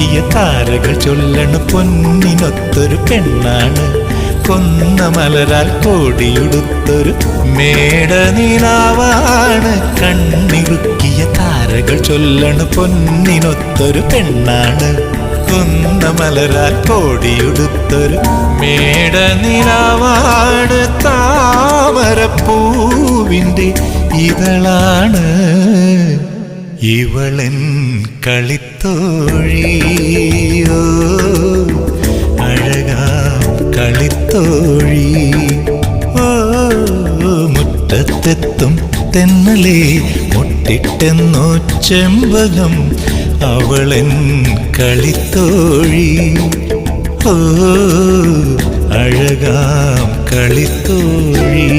കണ്ണിറുക്കിയ താരകൾ ചൊല്ലണ പൊന്നിനൊത്തൊരു പെണ്ണാണ്. കൊന്ന മലരാൽ കോടിയുടുത്തൊരു മേടനിലാവാണ്. കണ്ണിറുക്കിയ താരകൾ ചൊല്ലണ പൊന്നിനൊത്തൊരു പെണ്ണാണ്. കൊന്ന മലരാൽ കോടിയുടുത്തൊരു മേടനിലാവാണ്. താമരപ്പൂവിൻ്റെ ഇതളാണ് ഇവളൻ കളിത്തോഴിയോ, അഴകാം കളിത്തോഴി. ഓ മുറ്റത്തെത്തും തെന്നലേ മുട്ടിട്ടെന്നോ ചെമ്പകം അവളൻ കളിത്തോഴി. ഓ അഴകാം കളിത്തോഴി.